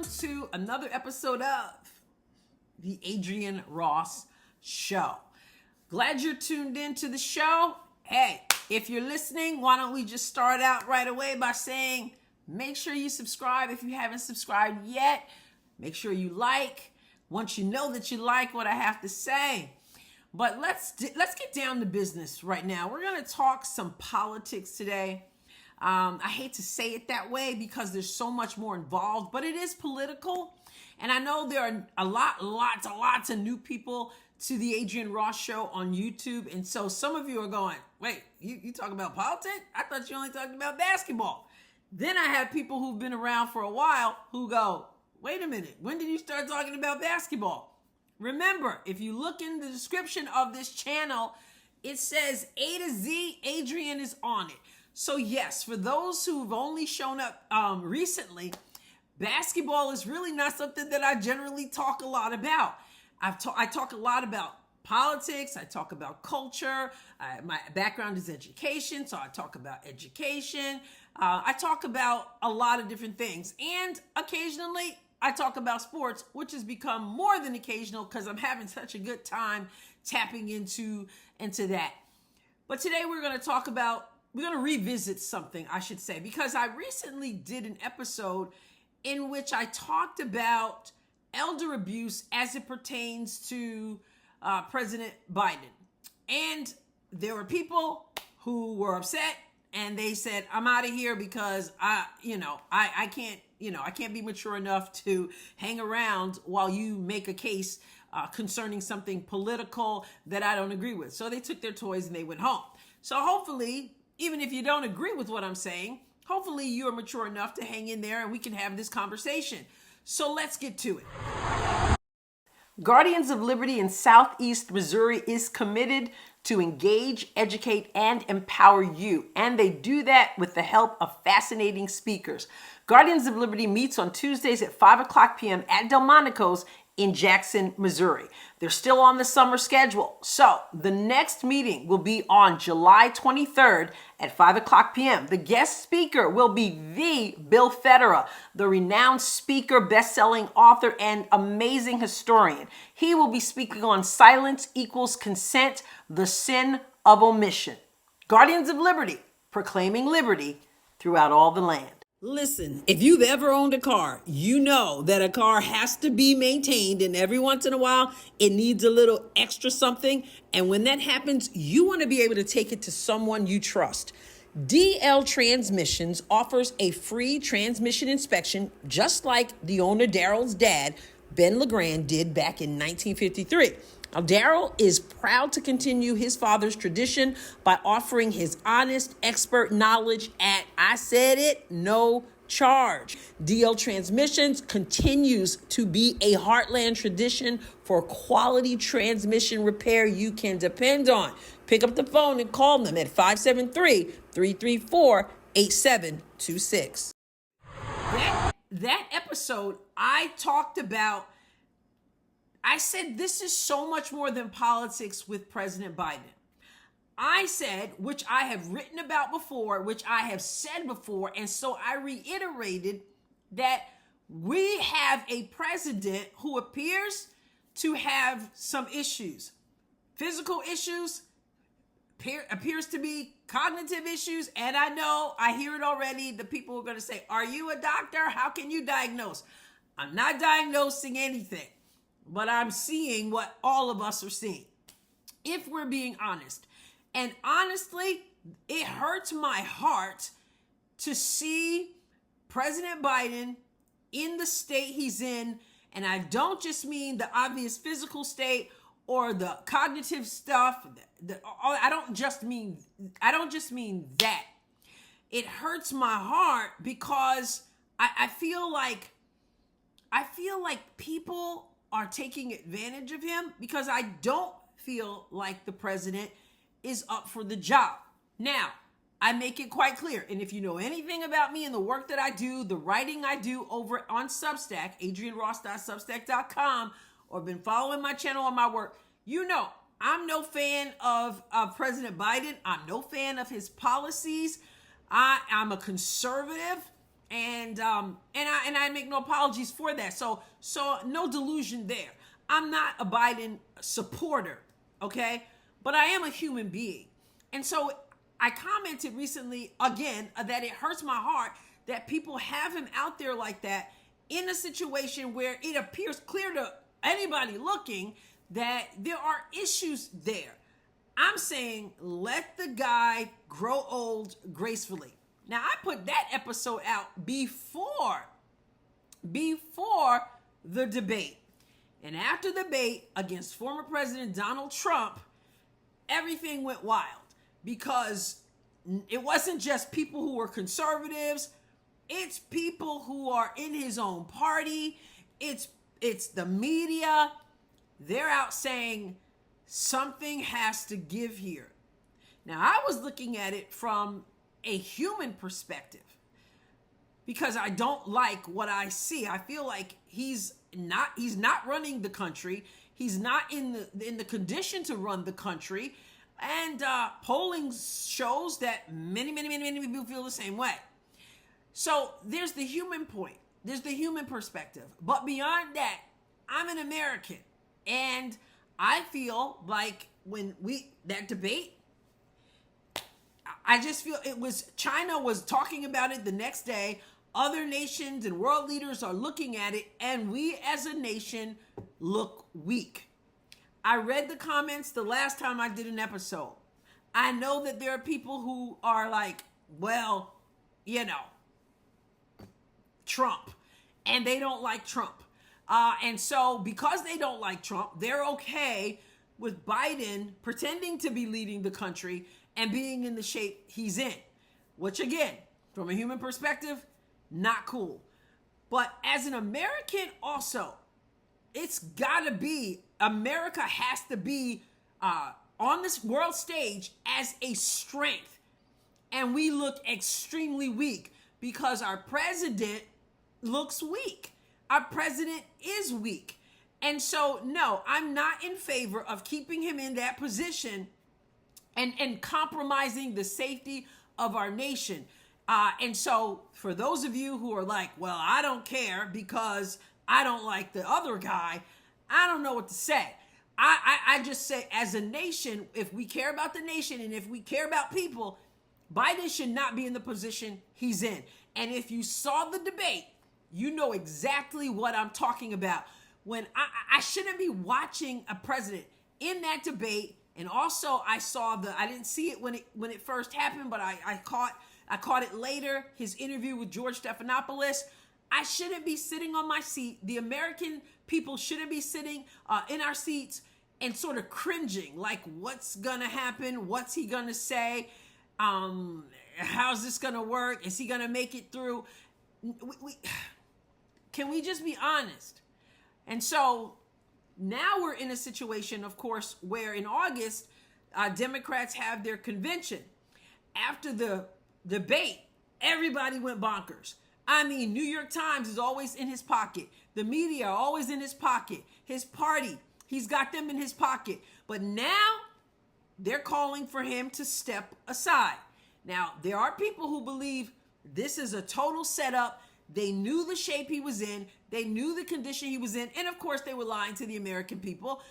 to another episode of the Adrienne Ross Show. Glad you're tuned into the show. Hey, if you're listening, why don't we just start out right away by saying, make sure you subscribe if you haven't subscribed yet. Make sure you like once you know that you like what I have to say. But let's get down to business right now. We're going to talk some politics today. I hate to say it that way because there's so much more involved, but it is political. And I know there are lots of new people to the Adrienne Ross Show on YouTube. And so some of you are going, wait, you talk about politics? I thought you only talked about basketball. Then I have people who've been around for a while who go, wait a minute, when did you start talking about basketball? Remember, if you look in the description of this channel, it says A to Z, Adrienne is on it. So yes, for those who've only shown up recently, basketball is really not something that I generally talk a lot about. I talk a lot about politics. I talk about culture. My background is education, so I talk about education. I talk about a lot of different things. And occasionally, I talk about sports, which has become more than occasional because I'm having such a good time tapping into that. But today we're going to revisit something, I should say, because I recently did an episode in which I talked about elder abuse as it pertains to President Biden. And there were people who were upset and they said, I'm out of here because I can't be mature enough to hang around while you make a case concerning something political that I don't agree with. So they took their toys and they went home. So hopefully, even if you don't agree with what I'm saying, hopefully you're mature enough to hang in there and we can have this conversation. So let's get to it. Guardians of Liberty in Southeast Missouri is committed to engage, educate, and empower you. And they do that with the help of fascinating speakers. Guardians of Liberty meets on Tuesdays at 5 o'clock p.m. at Delmonico's in Jackson, Missouri. They're still on the summer schedule. So the next meeting will be on July 23rd at 5 o'clock p.m. The guest speaker will be the Bill Federer, the renowned speaker, best-selling author, and amazing historian. He will be speaking on Silence Equals Consent, the Sin of Omission. Guardians of Liberty, proclaiming liberty throughout all the land. Listen, if you've ever owned a car, you know that a car has to be maintained, and every once in a while, it needs a little extra something. And when that happens, you want to be able to take it to someone you trust. DL Transmissions offers a free transmission inspection, just like the owner Daryl's dad, Ben LeGrand, did back in 1953. Now, Daryl is proud to continue his father's tradition by offering his honest, expert knowledge at, I said it, no charge. DL Transmissions continues to be a heartland tradition for quality transmission repair you can depend on. Pick up the phone and call them at 573-334-8726. That episode, I said this is so much more than politics with President Biden. I said, which I have written about before, which I have said before, and so I reiterated that we have a president who appears to have some issues. Physical issues, appears to be cognitive issues, and I hear it already. The people are going to say, are you a doctor? How can you diagnose? I'm not diagnosing anything. But I'm seeing what all of us are seeing, if we're being honest. And honestly, it hurts my heart to see President Biden in the state he's in. And I don't just mean the obvious physical state or the cognitive stuff. I don't just mean that. It hurts my heart because I feel like people are taking advantage of him because I don't feel like the president is up for the job. Now, I make it quite clear, and if you know anything about me and the work that I do, the writing I do over on Substack, AdrienneRoss.substack.com, or been following my channel and my work, you know I'm no fan of President Biden. I'm no fan of his policies. I'm a conservative, And I make no apologies for that. So no delusion there. I'm not a Biden supporter, okay? But I am a human being. And so I commented recently again that it hurts my heart that people have him out there like that in a situation where it appears clear to anybody looking that there are issues there. I'm saying let the guy grow old gracefully. Now, I put that episode out before the debate. And after the debate against former President Donald Trump, everything went wild because it wasn't just people who were conservatives. It's people who are in his own party. It's the media. They're out saying something has to give here. Now, I was looking at it from a human perspective because I don't like what I see. I feel like he's not running the country. He's not in the condition to run the country. And polling shows that many people feel the same way. So there's the human point. There's the human perspective. But beyond that, I'm an American. And I feel like that debate, I just feel China was talking about it the next day. Other nations and world leaders are looking at it, and we as a nation look weak. I read the comments the last time I did an episode. I know that there are people who are like, well, Trump, and they don't like Trump. And so because they don't like Trump, they're okay with Biden pretending to be leading the country and being in the shape he's in, which again, from a human perspective, not cool. But as an American also, it's gotta be, America has to be on this world stage as a strength. And we look extremely weak because our president looks weak. Our president is weak. And so, no, I'm not in favor of keeping him in that position and compromising the safety of our nation. And so for those of you who are like, well, I don't care because I don't like the other guy, I don't know what to say. I just say as a nation, if we care about the nation and if we care about people, Biden should not be in the position he's in. And if you saw the debate, you know exactly what I'm talking about. When I shouldn't be watching a president in that debate. And also I didn't see it when it first happened, but I caught it later, his interview with George Stephanopoulos. I shouldn't be sitting on my seat. The American people shouldn't be sitting in our seats and sort of cringing, like what's gonna happen? What's he gonna say? How's this gonna work? Is he gonna make it through? Can we just be honest? And so now we're in a situation, of course, where in August, Democrats have their convention. After the debate, everybody went bonkers. I mean, New York Times is always in his pocket. The media are always in his pocket. His party, he's got them in his pocket. But now they're calling for him to step aside. Now, there are people who believe this is a total setup. They knew the shape he was in. They knew the condition he was in. And of course, they were lying to the American people.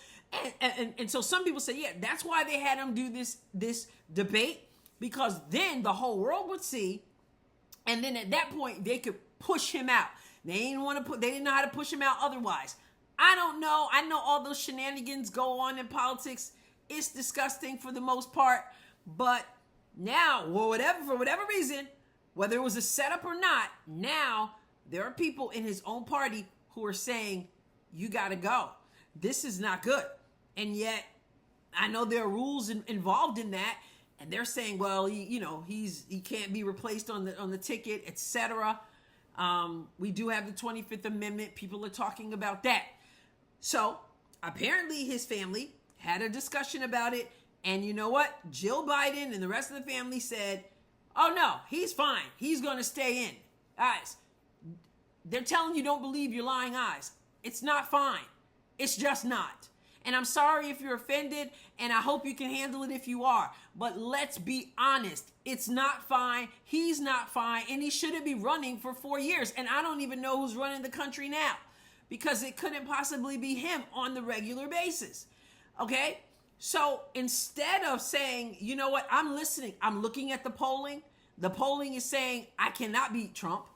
And so some people say, yeah, that's why they had him do this debate, because then the whole world would see. And then at that point, they could push him out. They didn't know how to push him out otherwise. I don't know. I know all those shenanigans go on in politics. It's disgusting for the most part. But now, for whatever reason, whether it was a setup or not, now there are people in his own party who are saying, you got to go. This is not good. And yet, I know there are rules involved in that. And they're saying, well, he can't be replaced on the ticket, etc. We do have the 25th Amendment. People are talking about that. So apparently his family had a discussion about it. And you know what? Jill Biden and the rest of the family said, oh, no, he's fine. He's going to stay in. Guys, they're telling you don't believe your lying eyes. It's not fine. It's just not. And I'm sorry if you're offended, and I hope you can handle it if you are. But let's be honest. It's not fine. He's not fine. And he shouldn't be running for 4 years. And I don't even know who's running the country now, because it couldn't possibly be him on the regular basis. Okay? So instead of saying, you know what, I'm listening, I'm looking at the polling. The polling is saying I cannot beat Trump.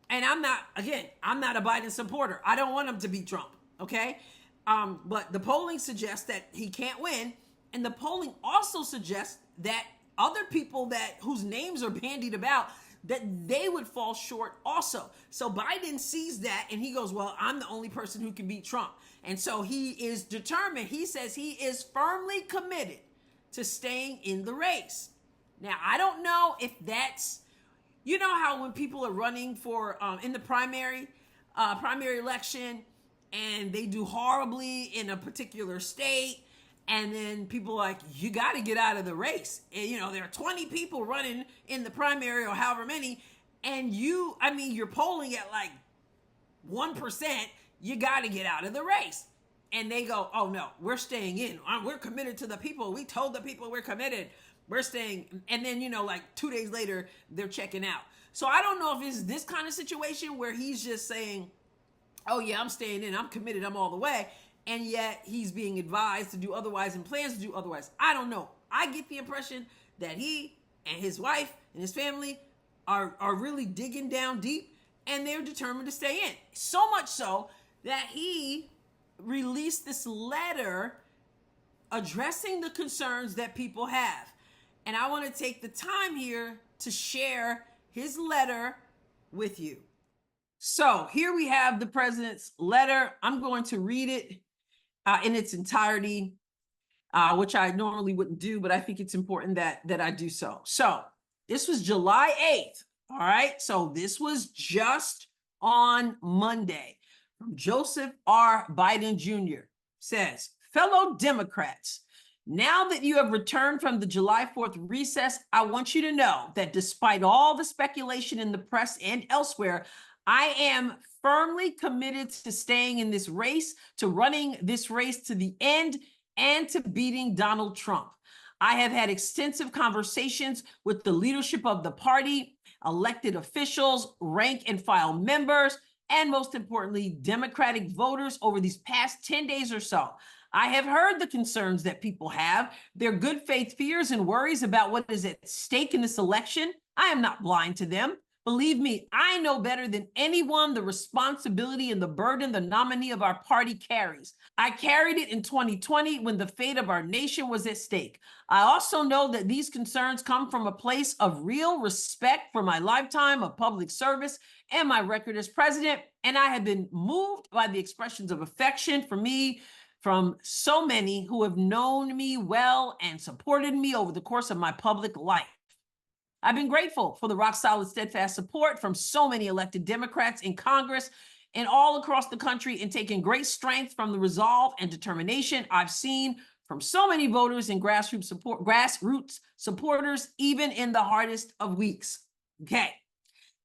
And I'm not a Biden supporter. I don't want him to beat Trump. Okay? But the polling suggests that he can't win. And the polling also suggests that other people whose names are bandied about, that they would fall short also. So Biden sees that and he goes, well, I'm the only person who can beat Trump. And so he is determined. He says he is firmly committed to staying in the race. Now, I don't know if that's, you know how when people are running for, in the primary election, and they do horribly in a particular state, and then people are like, you got to get out of the race. And, you know, there are 20 people running in the primary or however many, and you're polling at like 1%, you got to get out of the race. And they go, oh no, we're staying in. We're committed to the people. We told the people we're committed. We're staying. And then, like 2 days later, they're checking out. So I don't know if it's this kind of situation where he's just saying, oh yeah, I'm staying in. I'm committed. I'm all the way. And yet he's being advised to do otherwise and plans to do otherwise. I don't know. I get the impression that he and his wife and his family are really digging down deep, and they're determined to stay in. So much so that he released this letter addressing the concerns that people have. And I want to take the time here to share his letter with you. So here we have the president's letter. I'm going to read it in its entirety, which I normally wouldn't do, but I think it's important that I do so. So this was July 8th. All right. So this was just on Monday. From Joseph R. Biden Jr. Says, fellow Democrats, now that you have returned from the July 4th recess, I want you to know that despite all the speculation in the press and elsewhere, I am firmly committed to staying in this race, to running this race to the end, and to beating Donald Trump. I have had extensive conversations with the leadership of the party, elected officials, rank and file members, and most importantly, Democratic voters over these past 10 days or so. I have heard the concerns that people have, their good faith fears and worries about what is at stake in this election. I am not blind to them. Believe me, I know better than anyone the responsibility and the burden the nominee of our party carries. I carried it in 2020 when the fate of our nation was at stake. I also know that these concerns come from a place of real respect for my lifetime of public service and my record as president, and I have been moved by the expressions of affection for me from so many who have known me well and supported me over the course of my public life. I've been grateful for the rock-solid, steadfast support from so many elected Democrats in Congress and all across the country, and taking great strength from the resolve and determination I've seen from so many voters and grassroots supporters, even in the hardest of weeks. Okay.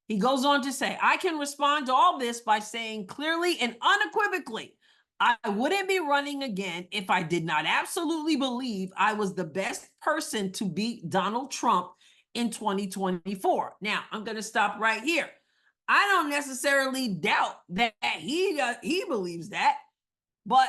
He goes on to say, I can respond to all this by saying clearly and unequivocally, I wouldn't be running again if I did not absolutely believe I was the best person to beat Donald Trump in 2024. Now, I'm going to stop right here. I don't necessarily doubt that he believes that, but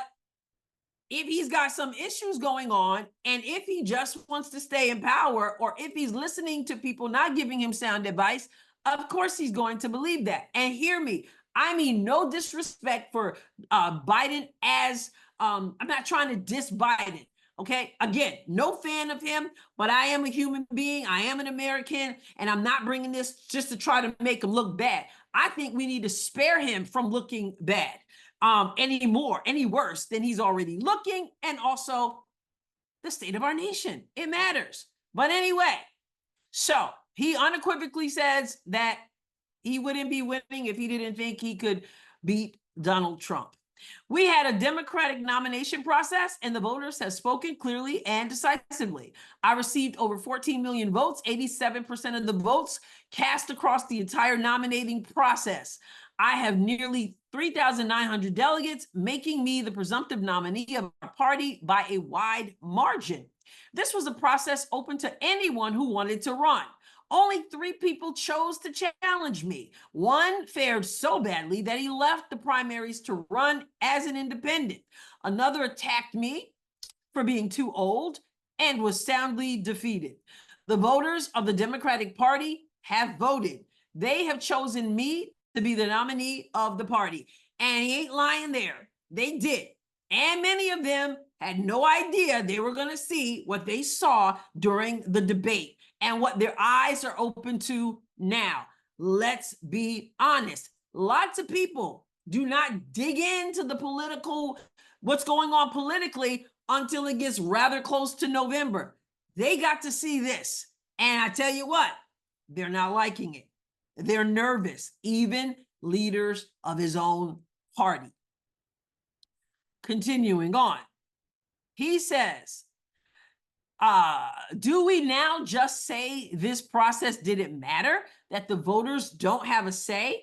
if he's got some issues going on, and if he just wants to stay in power, or if he's listening to people not giving him sound advice, of course he's going to believe that. And hear me, I mean no disrespect for Biden as, I'm not trying to diss Biden. Okay, again, no fan of him, but I am a human being. I am an American, and I'm not bringing this just to try to make him look bad. I think we need to spare him from looking bad any worse than he's already looking, and also the state of our nation. It matters. But anyway, so he unequivocally says that he wouldn't be winning if he didn't think he could beat Donald Trump. We had a Democratic nomination process, and the voters have spoken clearly and decisively. I received over 14 million votes, 87% of the votes cast across the entire nominating process. I have nearly 3,900 delegates, making me the presumptive nominee of our party by a wide margin. This was a process open to anyone who wanted to run. Only 3 people chose to challenge me. One fared so badly that he left the primaries to run as an independent. Another attacked me for being too old and was soundly defeated. The voters of the Democratic Party have voted. They have chosen me to be the nominee of the party. And he ain't lying there. They did. And many of them had no idea they were going to see what they saw during the debate and what their eyes are open to now. Let's be honest. Lots of people do not dig into the political, what's going on politically until it gets rather close to November. They got to see this. And I tell you what, they're not liking it. They're nervous, even leaders of his own party. Continuing on, he says, do we now just say this process didn't matter, that the voters don't have a say?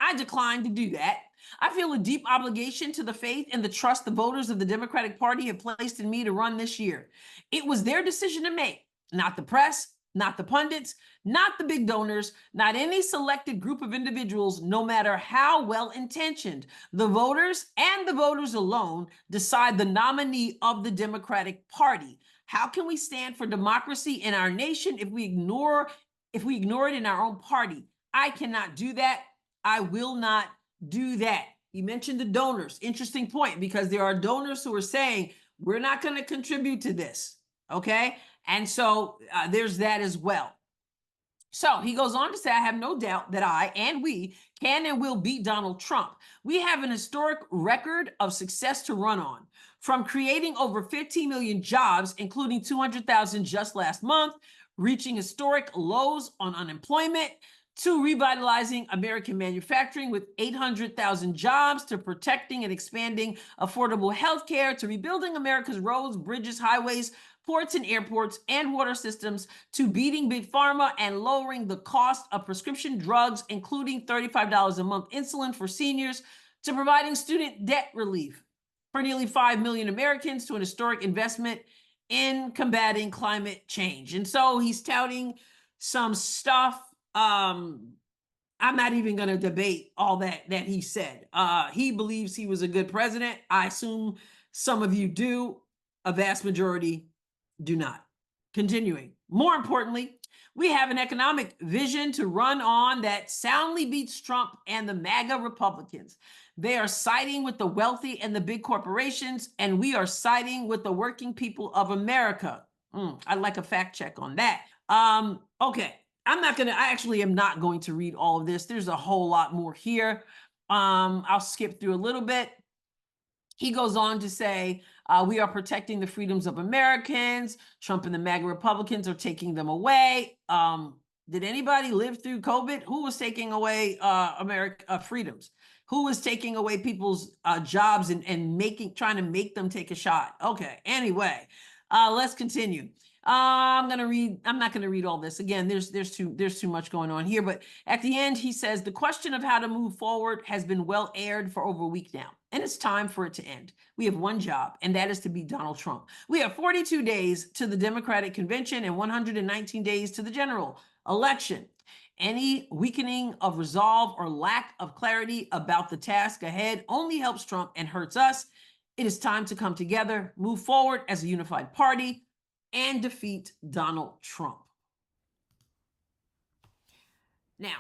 I decline to do that. I feel a deep obligation to the faith and the trust the voters of the Democratic Party have placed in me to run this year. It was their decision to make, not the press, not the pundits, not the big donors, not any selected group of individuals, no matter how well-intentioned. The voters and the voters alone decide the nominee of the Democratic Party. How can we stand for democracy in our nation if we ignore it in our own party? I cannot do that. I will not do that. He mentioned the donors. Interesting point, because there are donors who are saying, we're not going to contribute to this. Okay. And so there's that as well. So he goes on to say, I have no doubt that I and we can and will beat Donald Trump. We have an historic record of success to run on, from creating over 15 million jobs, including 200,000 just last month, reaching historic lows on unemployment, to revitalizing American manufacturing with 800,000 jobs, to protecting and expanding affordable health care, to rebuilding America's roads, bridges, highways, ports and airports, and water systems, to beating big pharma and lowering the cost of prescription drugs, including $35 a month insulin for seniors, to providing student debt relief for nearly 5 million Americans, to an historic investment in combating climate change. And so he's touting some stuff. I'm not even going to debate all that he said. He believes he was a good president. I assume some of you do. A vast majority do not. Continuing. More importantly, we have an economic vision to run on that soundly beats Trump and the MAGA Republicans. They are siding with the wealthy and the big corporations, and we are siding with the working people of America. I'd like a fact check on that. Okay. I actually am not going to read all of this. There's a whole lot more here. I'll skip through a little bit. He goes on to say, we are protecting the freedoms of Americans. Trump and the MAGA Republicans are taking them away. Did anybody live through COVID? Who was taking away America freedoms? Who was taking away people's jobs and trying to make them take a shot? Okay, anyway, let's continue. I'm not going to read all this. Again, there's too much going on here. But at the end, he says, the question of how to move forward has been well aired for over a week now, and it's time for it to end. We have one job, and that is to beat Donald Trump. We have 42 days to the Democratic convention and 119 days to the general election. Any weakening of resolve or lack of clarity about the task ahead only helps Trump and hurts us. It is time to come together, move forward as a unified party, and defeat Donald Trump. Now,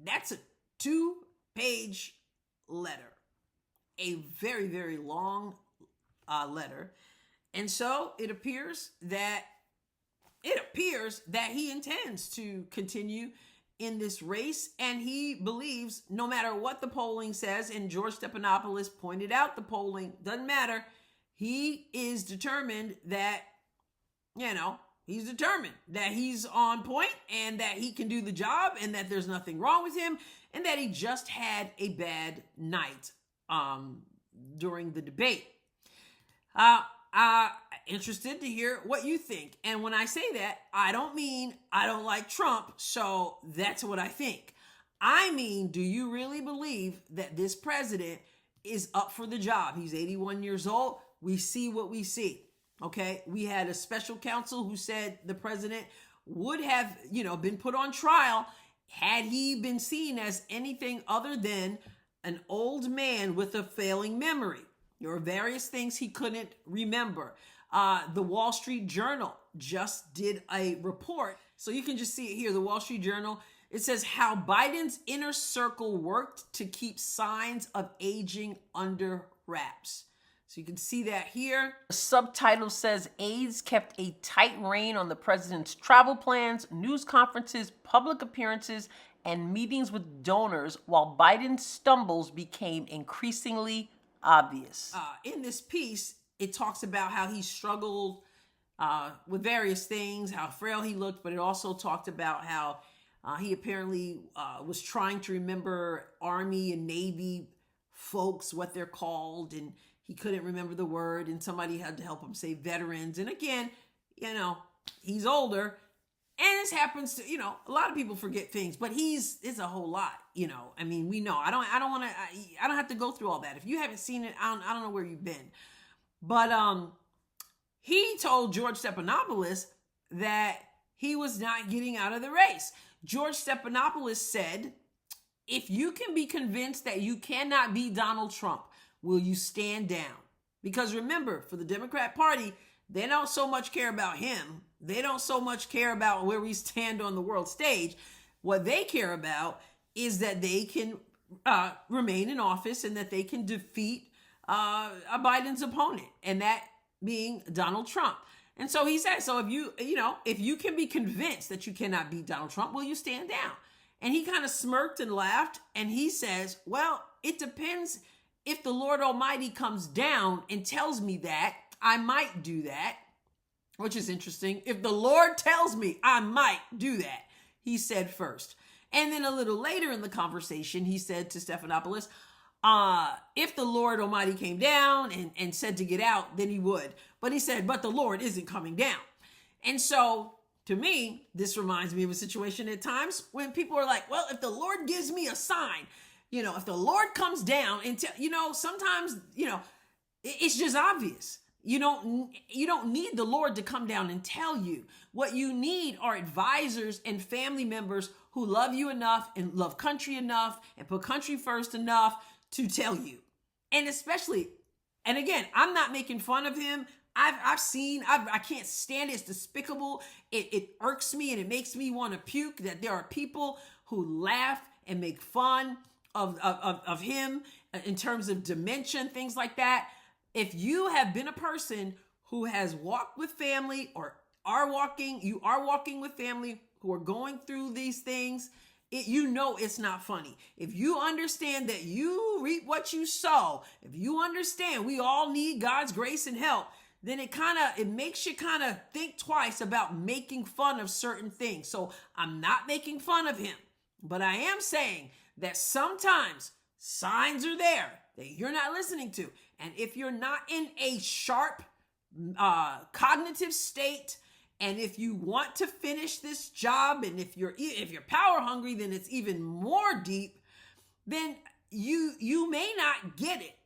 that's a 2-page letter, a very, very long letter. And so it appears that he intends to continue in this race, and he believes no matter what the polling says, and George Stephanopoulos pointed out the polling doesn't matter, he is determined that he's on point and that he can do the job and that there's nothing wrong with him and that he just had a bad night during the debate. Interested to hear what you think. And when I say that, I don't mean I don't like Trump, so that's what I think. I mean, do you really believe that this president is up for the job? He's 81 years old. We see what we see. Okay. We had a special counsel who said the president would have, been put on trial had he been seen as anything other than an old man with a failing memory. There were various things he couldn't remember. The Wall Street Journal just did a report. So you can just see it here. The Wall Street Journal, it says how Biden's inner circle worked to keep signs of aging under wraps. So you can see that here. The subtitle says aides kept a tight rein on the president's travel plans, news conferences, public appearances, and meetings with donors while Biden's stumbles became increasingly obvious. In this piece, it talks about how he struggled with various things, how frail he looked, but it also talked about how he apparently was trying to remember Army and Navy folks, what they're called, and he couldn't remember the word, and somebody had to help him say veterans. And again, he's older, and this happens to, a lot of people forget things, but it's a whole lot, I mean, we know. I don't have to go through all that. If you haven't seen it, I don't know where you've been. But he told George Stephanopoulos that he was not getting out of the race. George Stephanopoulos said, if you can be convinced that you cannot be Donald Trump, will you stand down? Because remember, for the Democrat Party, they don't so much care about him. They don't so much care about where we stand on the world stage. What they care about is that they can remain in office and that they can defeat a Biden's opponent, and that being Donald Trump. And so he said, so if you can be convinced that you cannot beat Donald Trump, will you stand down? And he kind of smirked and laughed, and he says, well, it depends. If the Lord Almighty comes down and tells me that, I might do that, which is interesting. If the Lord tells me, I might do that, he said first. And then a little later in the conversation, he said to Stephanopoulos, if the Lord Almighty came down and said to get out, then he would. But he said, but the Lord isn't coming down. And so to me, this reminds me of a situation at times when people are like, well, if the Lord gives me a sign, if the Lord comes down and sometimes, it's just obvious. You don't need the Lord to come down and tell you. What you need are advisors and family members who love you enough and love country enough and put country first enough to tell you. And especially, and again, I'm not making fun of him. I can't stand it. It's despicable. It irks me and it makes me want to puke that there are people who laugh and make fun of him in terms of dementia and things like that. If you have been a person who has walked with family or you are walking with family who are going through these things, it's not funny. If you understand that you reap what you sow, if you understand we all need God's grace and help, then it makes you kind of think twice about making fun of certain things. So I'm not making fun of him, but I am saying that sometimes signs are there that you're not listening to. And if you're not in a sharp cognitive state, and if you want to finish this job, and if you're power hungry, then it's even more deep, then you may not get it,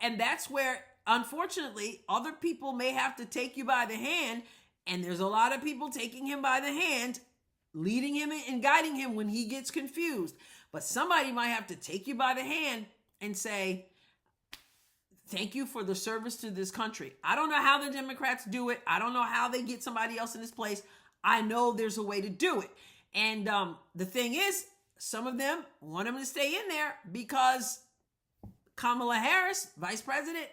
and that's where, unfortunately, other people may have to take you by the hand, and there's a lot of people taking him by the hand, leading him and guiding him when he gets confused. But somebody might have to take you by the hand and say, thank you for the service to this country. I don't know how the Democrats do it. I don't know how they get somebody else in this place. I know there's a way to do it. And the thing is, some of them want him to stay in there because Kamala Harris, vice president,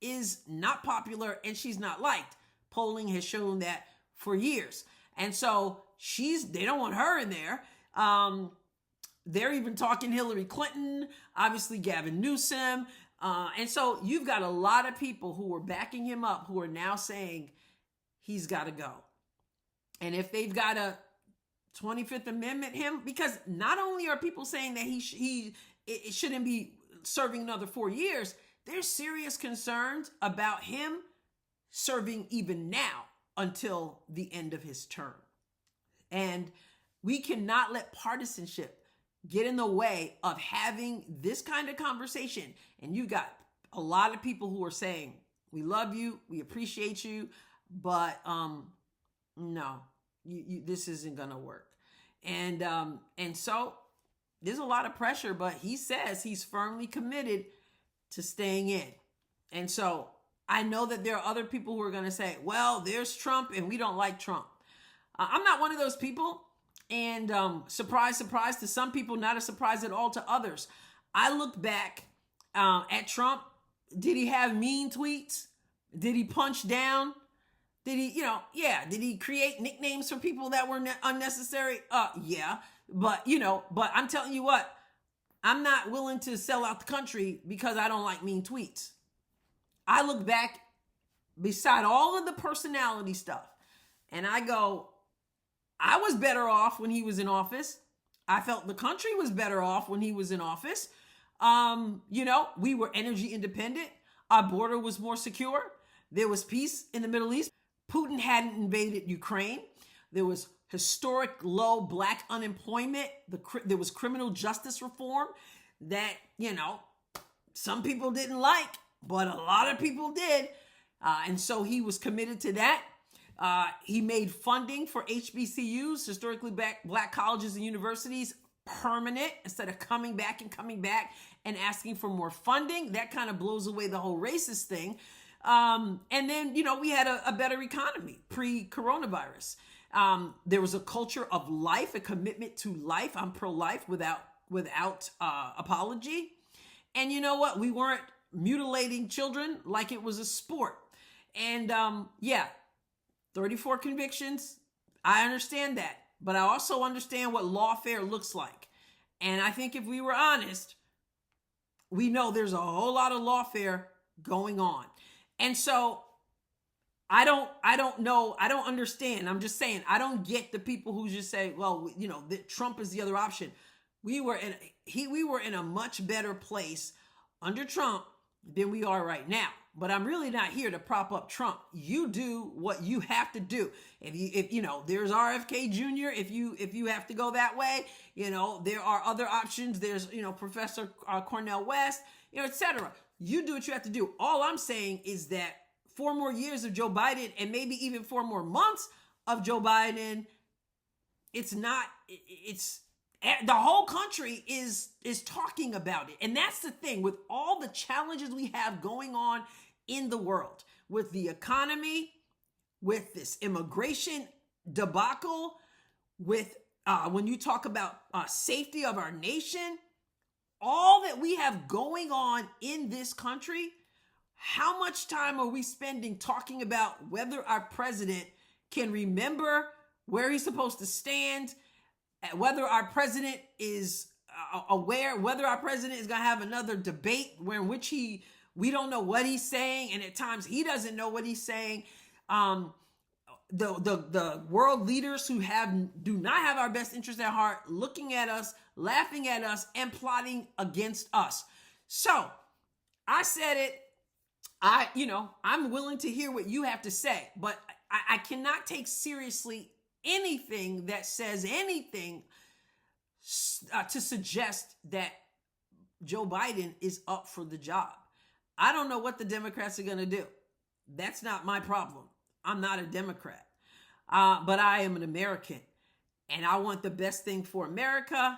is not popular and she's not liked. Polling has shown that for years. And so they don't want her in there. They're even talking Hillary Clinton, obviously Gavin Newsom. And so you've got a lot of people who are backing him up who are now saying he's got to go. And if they've got a 25th Amendment him, because not only are people saying that it shouldn't be serving another 4 years, there's serious concerns about him serving even now until the end of his term. And we cannot let partisanship get in the way of having this kind of conversation. And you got a lot of people who are saying, we love you, we appreciate you, but no, this isn't gonna work. And so there's a lot of pressure, but he says he's firmly committed to staying in. And so I know that there are other people who are going to say, well, there's Trump and we don't like Trump. I'm not one of those people. And surprise, surprise to some people, not a surprise at all to others. I look back at Trump. Did he have mean tweets? Did he punch down? Did he, did he create nicknames for people that were unnecessary? Yeah. But I'm telling you what, I'm not willing to sell out the country because I don't like mean tweets. I look back beside all of the personality stuff and I go, I was better off when he was in office. I felt the country was better off when he was in office. We were energy independent. Our border was more secure. There was peace in the Middle East. Putin hadn't invaded Ukraine. There was historic low Black unemployment. There was criminal justice reform that, some people didn't like, but a lot of people did. And so he was committed to that. He made funding for HBCUs, historically Black colleges and universities, permanent instead of coming back and asking for more funding. That kind of blows away the whole racist thing. And then, we had a better economy pre-coronavirus. There was a culture of life, a commitment to life. I'm pro-life without apology. And you know what? We weren't mutilating children like it was a sport. And 34 convictions. I understand that. But I also understand what lawfare looks like. And I think if we were honest, we know there's a whole lot of lawfare going on. And so I don't know. I don't understand. I'm just saying, I don't get the people who just say, well, that Trump is the other option. We were in a much better place under Trump than we are right now. But I'm really not here to prop up Trump. You do what you have to do. If there's RFK Jr. If you have to go that way, there are other options. There's, Professor Cornel West, etc. You do what you have to do. All I'm saying is that 4 more years of Joe Biden and maybe even 4 more months of Joe Biden, the whole country is talking about it. And that's the thing with all the challenges we have going on in the world, with the economy, with this immigration debacle, with when you talk about safety of our nation, all that we have going on in this country. How much time are we spending talking about whether our president can remember where he's supposed to stand, whether our president is aware, whether our president is going to have another debate in which we don't know what he's saying, and at times he doesn't know what he's saying. The world leaders who do not have our best interest at heart, looking at us, laughing at us, and plotting against us. So I said it. I'm willing to hear what you have to say, but I cannot take seriously anything that says anything to suggest that Joe Biden is up for the job. I don't know what the Democrats are going to do. That's not my problem. I'm not a Democrat, but I am an American, and I want the best thing for America.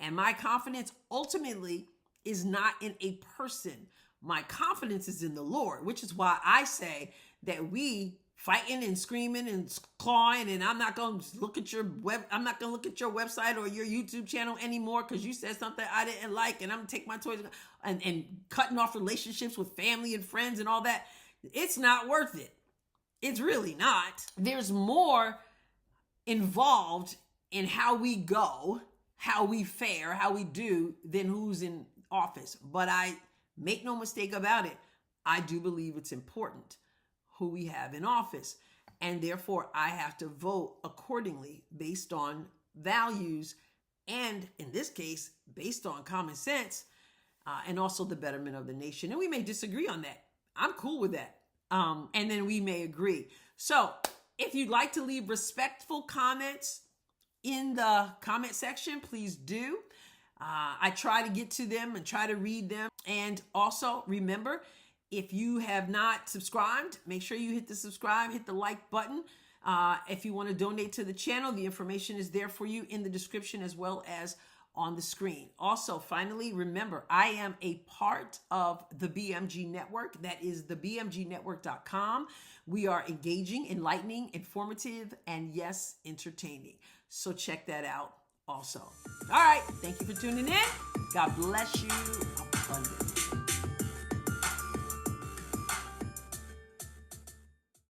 And my confidence ultimately is not in a person. My confidence is in the Lord, which is why I say that we fighting and screaming and clawing, and I'm not going to look at your website or your YouTube channel anymore because you said something I didn't like, and I'm going to take my toys and cutting off relationships with family and friends and all that. It's not worth it. It's really not. There's more involved in how we go, how we fare, how we do than who's in office. But I make no mistake about it. I do believe it's important who we have in office. And therefore, I have to vote accordingly based on values and, in this case, based on common sense and also the betterment of the nation. And we may disagree on that. I'm cool with that. And then we may agree. So if you'd like to leave respectful comments in the comment section, please do. I try to get to them and try to read them. And also remember, if you have not subscribed, make sure you hit the subscribe, hit the like button. If you want to donate to the channel, the information is there for you in the description as well as on the screen. Also, finally, remember, I am a part of the BMG Network. That is thebmgnetwork.com. We are engaging, enlightening, informative, and yes, entertaining. So check that out also. All right. Thank you for tuning in. God bless you abundantly.